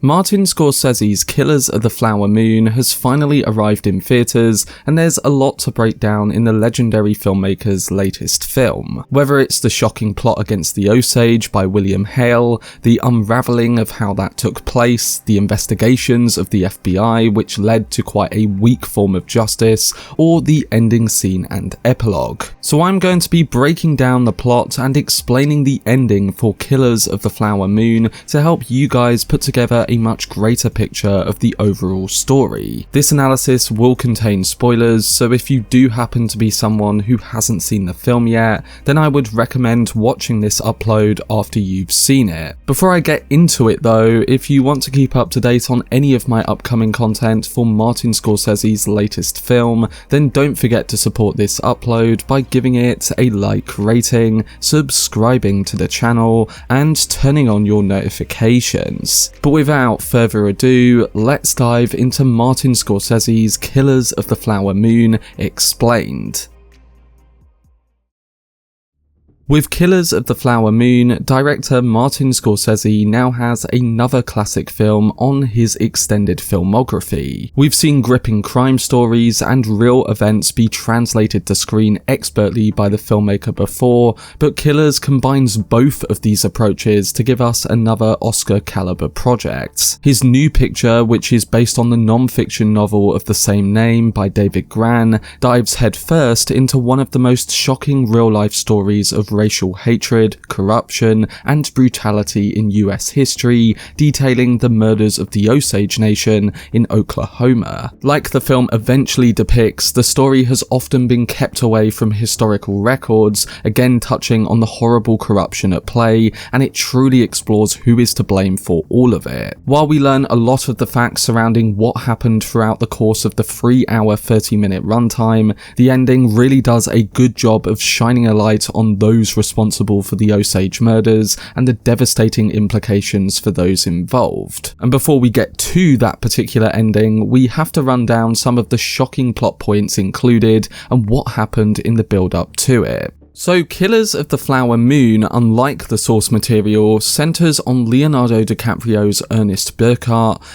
Martin Scorsese's Killers of the Flower Moon has finally arrived in theatres, and there's a lot to break down in the legendary filmmaker's latest film. Whether it's the shocking plot against the Osage by William Hale, the unravelling of how that took place, the investigations of the FBI which led to quite a weak form of justice, or the ending scene and epilogue. So I'm going to be breaking down the plot and explaining the ending for Killers of the Flower Moon to help you guys put together a much greater picture of the overall story. This analysis will contain spoilers, so if you do happen to be someone who hasn't seen the film yet, then I would recommend watching this upload after you've seen it. Before I get into it though, if you want to keep up to date on any of my upcoming content for Martin Scorsese's latest film, then don't forget to support this upload by giving it a like rating, subscribing to the channel, and turning on your notifications. But without further ado, let's dive into Martin Scorsese's Killers of the Flower Moon Explained. With Killers of the Flower Moon, director Martin Scorsese now has another classic film on his extended filmography. We've seen gripping crime stories and real events be translated to screen expertly by the filmmaker before, but Killers combines both of these approaches to give us another Oscar-caliber project. His new picture, which is based on the non-fiction novel of the same name by David Grann, dives headfirst into one of the most shocking real-life stories of racial hatred, corruption, and brutality in US history, detailing the murders of the Osage Nation in Oklahoma. Like the film eventually depicts, the story has often been kept away from historical records, again touching on the horrible corruption at play, and it truly explores who is to blame for all of it. While we learn a lot of the facts surrounding what happened throughout the course of the 3-hour 30-minute runtime, the ending really does a good job of shining a light on those responsible for the Osage murders and the devastating implications for those involved. And before we get to that particular ending, we have to run down some of the shocking plot points included and what happened in the build-up to it. So Killers of the Flower Moon, unlike the source material, centres on Leonardo DiCaprio's Ernest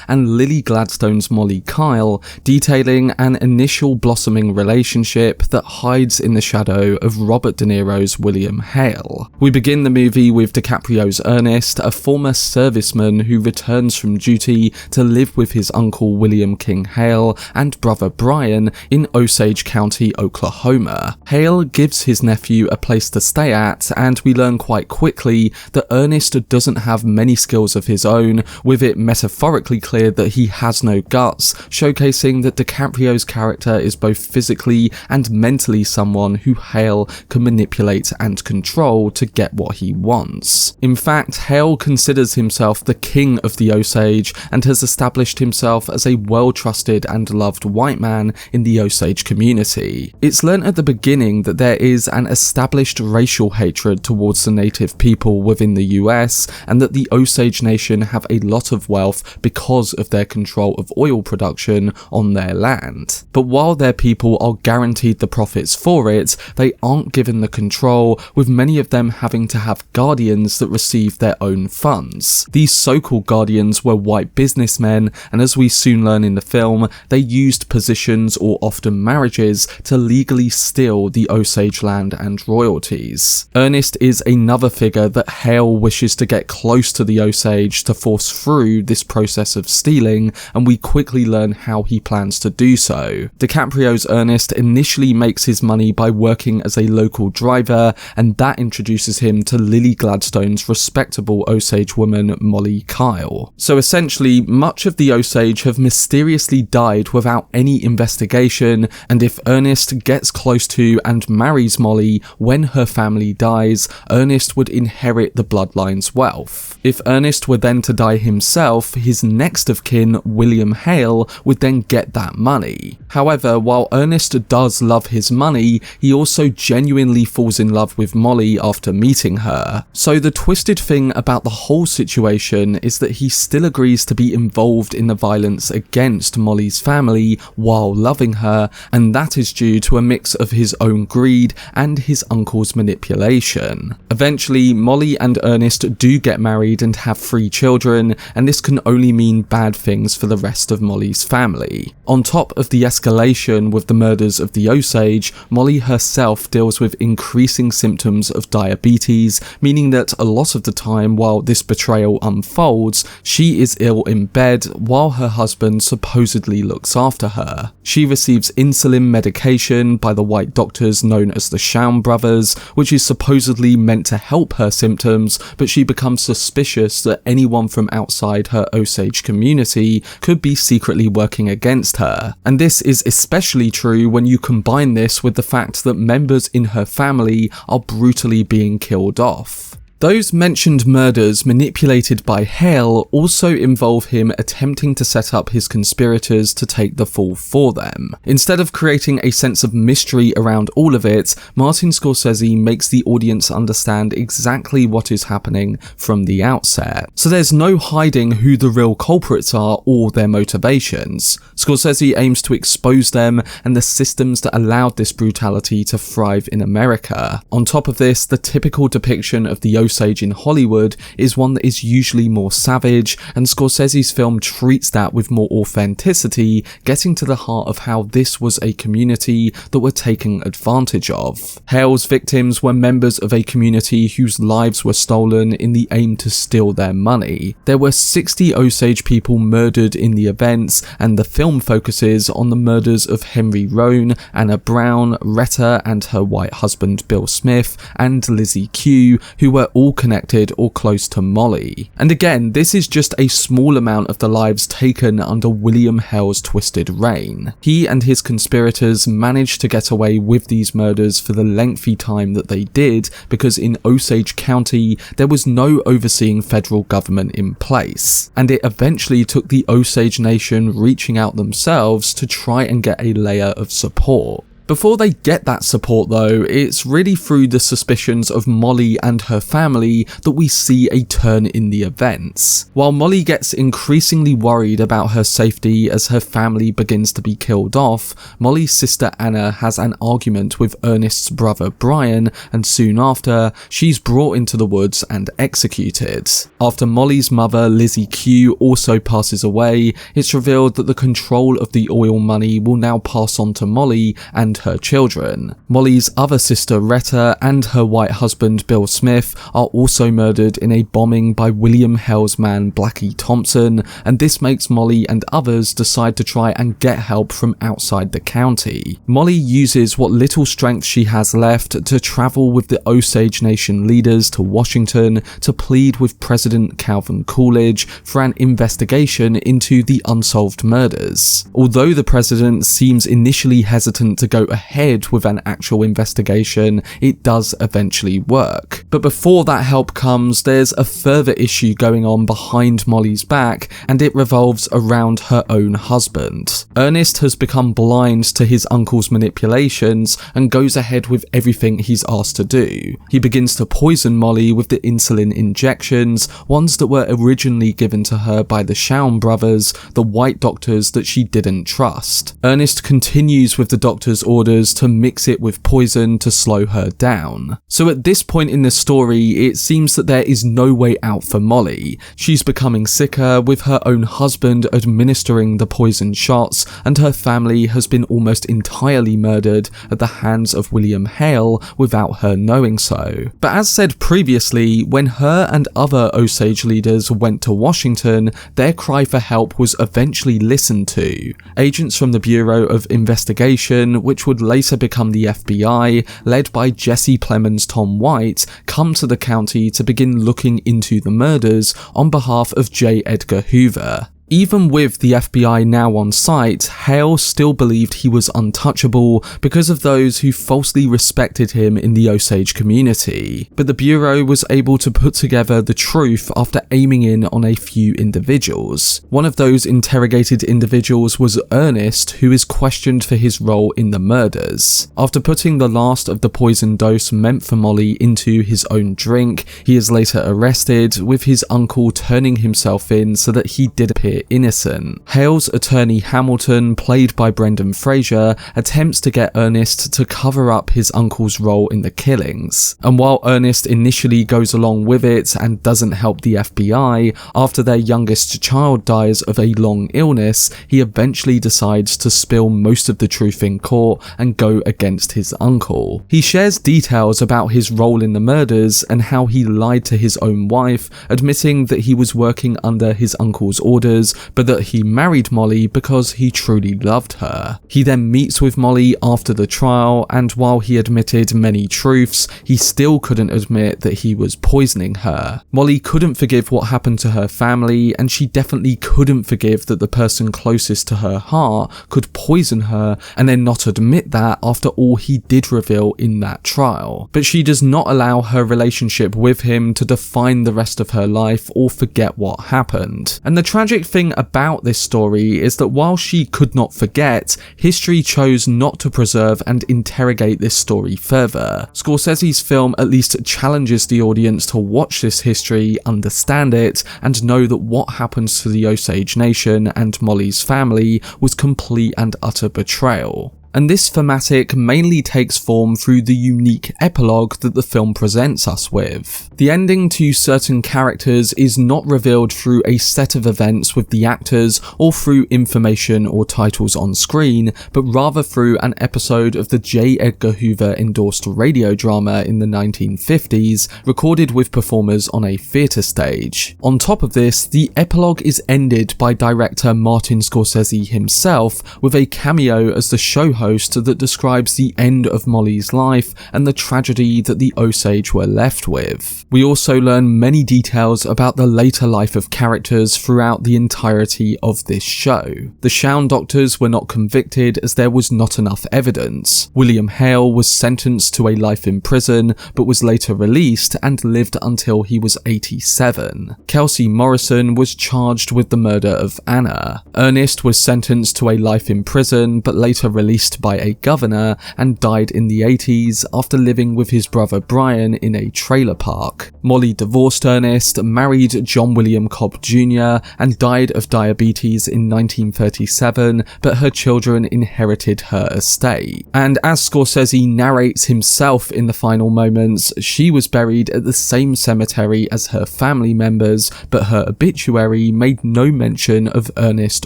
and Lily Gladstone's Mollie Kyle, detailing an initial blossoming relationship that hides in the shadow of Robert De Niro's William Hale. We begin the movie with DiCaprio's Ernest, a former serviceman who returns from duty to live with his uncle William King Hale and brother Brian in Osage County, Oklahoma. Hale gives his nephew a place to stay at, and we learn quite quickly that Ernest doesn't have many skills of his own, with it metaphorically clear that he has no guts, showcasing that DiCaprio's character is both physically and mentally someone who Hale can manipulate and control to get what he wants. In fact, Hale considers himself the king of the Osage and has established himself as a well-trusted and loved white man in the Osage community. It's learnt at the beginning that there is an established racial hatred towards the native people within the US, and that the Osage Nation have a lot of wealth because of their control of oil production on their land. But while their people are guaranteed the profits for it, they aren't given the control, with many of them having to have guardians that receive their own funds. These so-called guardians were white businessmen, and as we soon learn in the film, they used positions or often marriages to legally steal the Osage land and royalties. Ernest is another figure that Hale wishes to get close to the Osage to force through this process of stealing, and we quickly learn how he plans to do so. DiCaprio's Ernest initially makes his money by working as a local driver, and that introduces him to Lily Gladstone's respectable Osage woman Mollie Kyle. So essentially, much of the Osage have mysteriously died without any investigation, and if Ernest gets close to and marries Mollie, when her family dies, Ernest would inherit the bloodline's wealth. If Ernest were then to die himself, his next of kin, William Hale, would then get that money. However, while Ernest does love his money, he also genuinely falls in love with Mollie after meeting her. So the twisted thing about the whole situation is that he still agrees to be involved in the violence against Mollie's family while loving her, and that is due to a mix of his own greed and his uncle's manipulation. Eventually, Mollie and Ernest do get married and have 3 children, and this can only mean bad things for the rest of Mollie's family. On top of the escalation with the murders of the Osage, Mollie herself deals with increasing symptoms of diabetes, meaning that a lot of the time while this betrayal unfolds, she is ill in bed while her husband supposedly looks after her. She receives insulin medication by the white doctors known as the Shawn brothers, which is supposedly meant to help her symptoms, but she becomes suspicious that anyone from outside her Osage community could be secretly working against her. And this is especially true when you combine this with the fact that members in her family are brutally being killed off. Those mentioned murders manipulated by Hale also involve him attempting to set up his conspirators to take the fall for them. Instead of creating a sense of mystery around all of it, Martin Scorsese makes the audience understand exactly what is happening from the outset. So there's no hiding who the real culprits are or their motivations. Scorsese aims to expose them and the systems that allowed this brutality to thrive in America. On top of this, the typical depiction of the Osage in Hollywood is one that is usually more savage, and Scorsese's film treats that with more authenticity, getting to the heart of how this was a community that were taken advantage of. Hale's victims were members of a community whose lives were stolen in the aim to steal their money. There were 60 Osage people murdered in the events, and the film focuses on the murders of Henry Rohn, Anna Brown, Retta and her white husband Bill Smith, and Lizzie Q, who were all connected or close to Mollie. And again, this is just a small amount of the lives taken under William Hale's twisted reign. He and his conspirators managed to get away with these murders for the lengthy time that they did because in Osage County there was no overseeing federal government in place, and it eventually took the Osage Nation reaching out themselves to try and get a layer of support. Before they get that support though, it's really through the suspicions of Mollie and her family that we see a turn in the events. While Mollie gets increasingly worried about her safety as her family begins to be killed off, Mollie's sister Anna has an argument with Ernest's brother Brian, and soon after, she's brought into the woods and executed. After Mollie's mother Lizzie Q also passes away, it's revealed that the control of the oil money will now pass on to Mollie and her children. Mollie's other sister Retta and her white husband Bill Smith are also murdered in a bombing by William Hale's man Blackie Thompson, and this makes Mollie and others decide to try and get help from outside the county. Mollie uses what little strength she has left to travel with the Osage Nation leaders to Washington to plead with President Calvin Coolidge for an investigation into the unsolved murders. Although the president seems initially hesitant to go ahead with an actual investigation, it does eventually work. But before that help comes, there's a further issue going on behind Mollie's back, and it revolves around her own husband. Ernest has become blind to his uncle's manipulations and goes ahead with everything he's asked to do. He begins to poison Mollie with the insulin injections, ones that were originally given to her by the Shawn brothers, the white doctors that she didn't trust. Ernest continues with the doctor's orders to mix it with poison to slow her down. So at this point in the story, it seems that there is no way out for Mollie. She's becoming sicker, with her own husband administering the poison shots, and her family has been almost entirely murdered at the hands of William Hale without her knowing so. But as said previously, when her and other Osage leaders went to Washington, their cry for help was eventually listened to. Agents from the Bureau of Investigation, which would later become the FBI, led by Jesse Plemons' Tom White, come to the county to begin looking into the murders on behalf of J. Edgar Hoover. Even with the FBI now on site, Hale still believed he was untouchable because of those who falsely respected him in the Osage community. But the Bureau was able to put together the truth after aiming in on a few individuals. One of those interrogated individuals was Ernest, who is questioned for his role in the murders. After putting the last of the poison dose meant for Mollie into his own drink, he is later arrested, with his uncle turning himself in so that he did appear innocent. Hale's attorney Hamilton, played by Brendan Fraser, attempts to get Ernest to cover up his uncle's role in the killings. And while Ernest initially goes along with it and doesn't help the FBI, after their youngest child dies of a long illness, he eventually decides to spill most of the truth in court and go against his uncle. He shares details about his role in the murders and how he lied to his own wife, admitting that he was working under his uncle's orders, but that he married Mollie because he truly loved her. He then meets with Mollie after the trial, and while he admitted many truths, he still couldn't admit that he was poisoning her. Mollie couldn't forgive what happened to her family, and she definitely couldn't forgive that the person closest to her heart could poison her and then not admit that after all he did reveal in that trial. But she does not allow her relationship with him to define the rest of her life or forget what happened. And the tragic thing about this story is that while she could not forget, history chose not to preserve and interrogate this story further. Scorsese's film at least challenges the audience to watch this history, understand it, and know that what happens to the Osage Nation and Mollie's family was complete and utter betrayal. And this thematic mainly takes form through the unique epilogue that the film presents us with. The ending to certain characters is not revealed through a set of events with the actors or through information or titles on screen, but rather through an episode of the J. Edgar Hoover endorsed radio drama in the 1950s, recorded with performers on a theatre stage. On top of this, the epilogue is ended by director Martin Scorsese himself with a cameo as the show host that describes the end of Mollie's life and the tragedy that the Osage were left with. We also learn many details about the later life of characters throughout the entirety of this show. The Shaun doctors were not convicted as there was not enough evidence. William Hale was sentenced to a life in prison but was later released and lived until he was 87. Kelsey Morrison was charged with the murder of Anna. Ernest was sentenced to a life in prison but later released by a governor and died in the 80s after living with his brother Brian in a trailer park. Mollie divorced Ernest, married John William Cobb Jr. and died of diabetes in 1937, but her children inherited her estate. And as Scorsese narrates himself in the final moments, she was buried at the same cemetery as her family members, but her obituary made no mention of Ernest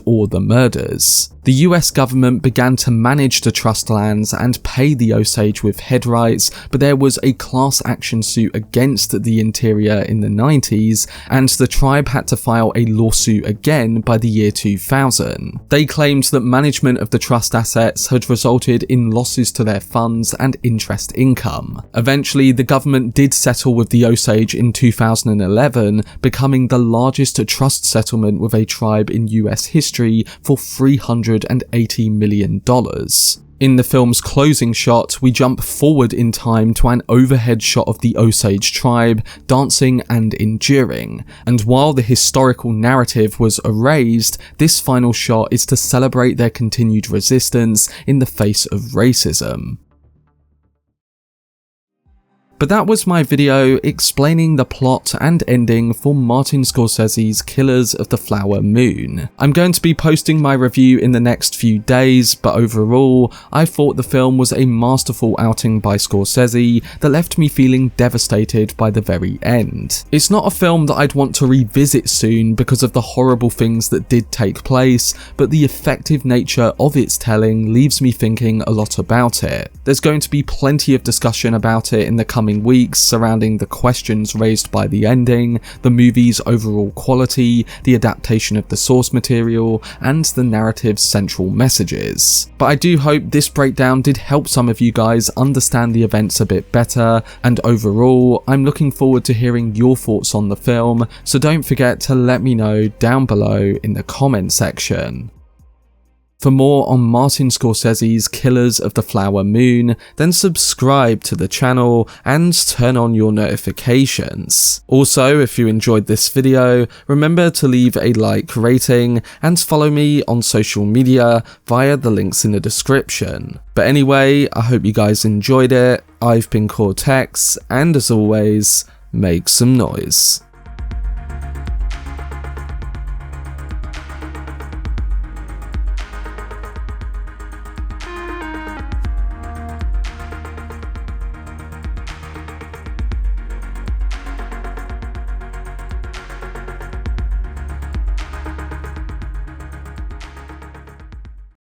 or the murders. The US government began to manage the trust lands and pay the Osage with head rights, but there was a class action suit against the interior in the 90s, and the tribe had to file a lawsuit again by the year 2000. They claimed that management of the trust assets had resulted in losses to their funds and interest income. Eventually, the government did settle with the Osage in 2011, becoming the largest trust settlement with a tribe in US history for $380 million. In the film's closing shot, we jump forward in time to an overhead shot of the Osage tribe, dancing and enduring. And while the historical narrative was erased, this final shot is to celebrate their continued resistance in the face of racism. But that was my video explaining the plot and ending for Martin Scorsese's Killers of the Flower Moon. I'm going to be posting my review in the next few days, but overall, I thought the film was a masterful outing by Scorsese that left me feeling devastated by the very end. It's not a film that I'd want to revisit soon because of the horrible things that did take place, but the effective nature of its telling leaves me thinking a lot about it. There's going to be plenty of discussion about it in the coming coming weeks surrounding the questions raised by the ending, the movie's overall quality, the adaptation of the source material, and the narrative's central messages. But I do hope this breakdown did help some of you guys understand the events a bit better, and overall, I'm looking forward to hearing your thoughts on the film, so don't forget to let me know down below in the comment section. For more on Martin Scorsese's Killers of the Flower Moon, then subscribe to the channel and turn on your notifications. Also, if you enjoyed this video, remember to leave a like rating and follow me on social media via the links in the description. But anyway, I hope you guys enjoyed it. I've been Cortex, and as always, make some noise.